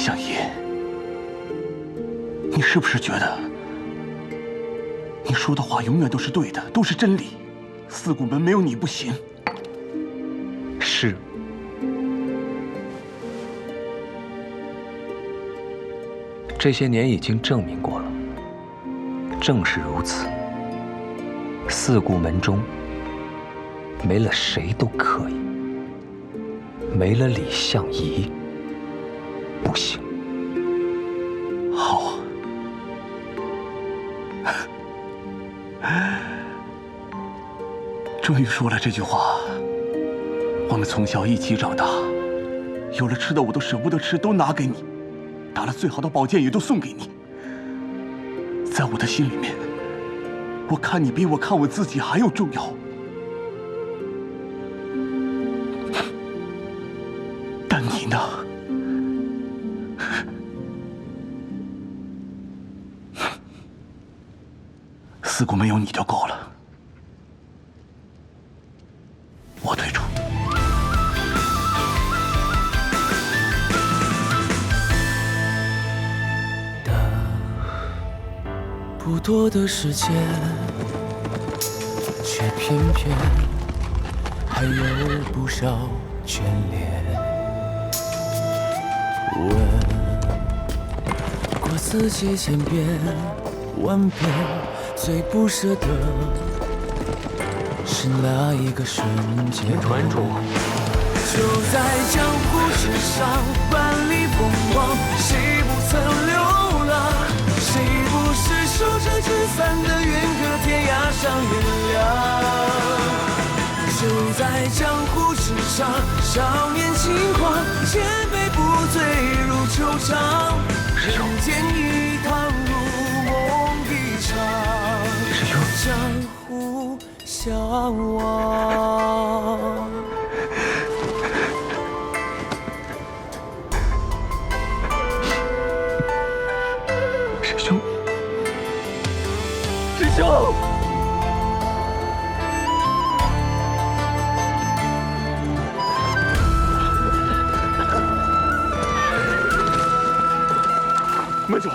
相爷，你是不是觉得你说的话永远都是对的，都是真理？四谷门没有你不行。是。这些年已经证明过了，正是如此。四谷门中没了谁都可以，没了李相夷不行。好。终于说了这句话。我们从小一起长大，有了吃的我都舍不得吃，都拿给你；打了最好的宝剑也都送给你。在我的心里面，我看你比我看我自己还要重要。但你呢？四谷没有你就够了。我退出。不多的时间，却偏偏还有不少眷恋。问过自己千遍万遍，最不舍得是哪一个瞬间？传主，就在江湖之上，万里风光，谁不曾流浪？谁不是守着聚散的缘，隔天涯上原谅？就在江湖之上，少年轻狂，千杯不醉如愁肠。人间一趟，如梦一场，江湖相望。师兄，师兄！门主，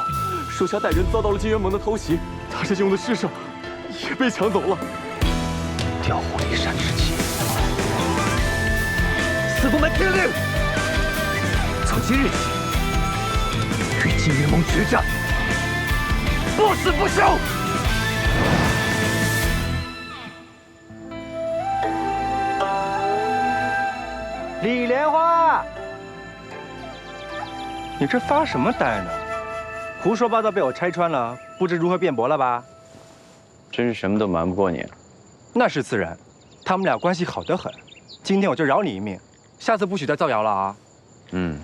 属下带人遭到了金元盟的偷袭，他师兄的尸首也被抢走了。调虎离山之计，四谷门听令，从今日起与金元盟决战，不死不休！李莲花，你这发什么呆呢？胡说八道被我拆穿了，不知如何辩驳了吧？真是什么都瞒不过你。那是自然，他们俩关系好得很。今天我就饶你一命，下次不许再造谣了啊！嗯，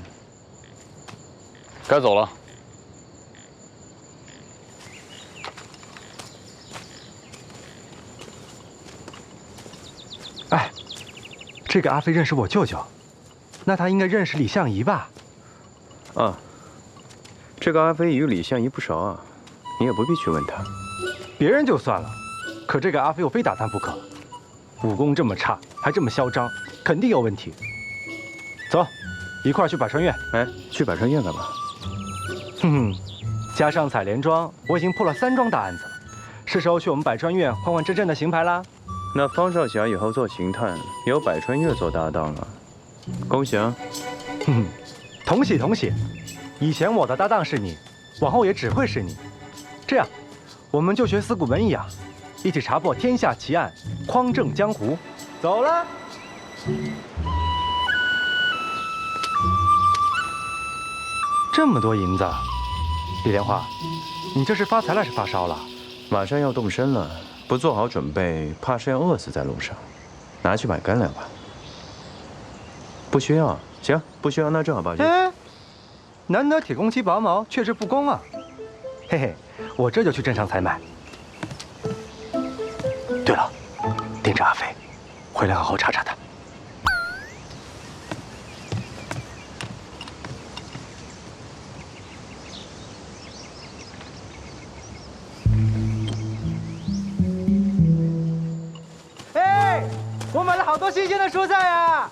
该走了。哎，这个阿飞认识我舅舅，那他应该认识李相夷吧？啊，这个阿飞与李相夷不熟啊，你也不必去问他。别人就算了，可这个阿飞我非打探不可。武功这么差，还这么嚣张，肯定有问题。走，一块儿去百川院。哎，去百川院干嘛？哼哼，加上采莲庄，我已经破了3桩大案子了，是时候去我们百川院换换真正的刑牌啦。那方少侠以后做刑探，有百川院做搭档了，恭喜啊！哼哼，同喜同喜。以前我的搭档是你，往后也只会是你。这样，我们就学四谷门一样，一起查破天下奇案，匡正江湖。走了。这么多银子，李莲花，你这是发财了，是发烧了？马上要动身了，不做好准备，怕是要饿死在路上。拿去买干粮吧。不需要，行，不需要，那正好报信。哎，难得铁公鸡拔毛，却之不恭啊！嘿嘿，我这就去镇上采买。对了，盯着阿飞，回来好好查查他。哎，我买了好多新鲜的蔬菜啊！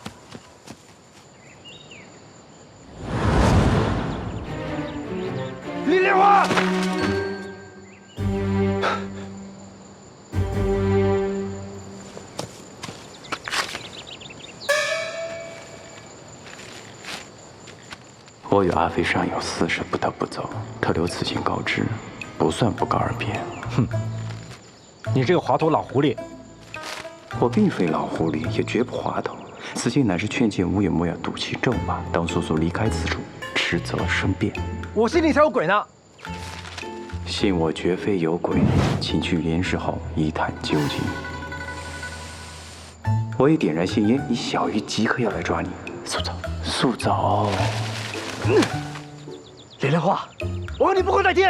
我与阿飞尚有私事，不得不走，特留此信告知，不算不告而别。哼，你这个滑头老狐狸！我并非老狐狸，也绝不滑头。此信乃是劝谏无也莫要赌气咒骂，当速速离开此处，迟则生变。我心里才有鬼呢！信我绝非有鬼，请去连氏后一探究竟。我已点燃信烟，你小鱼即刻要来抓你，速走，速走！连莲花，我问你不会再听。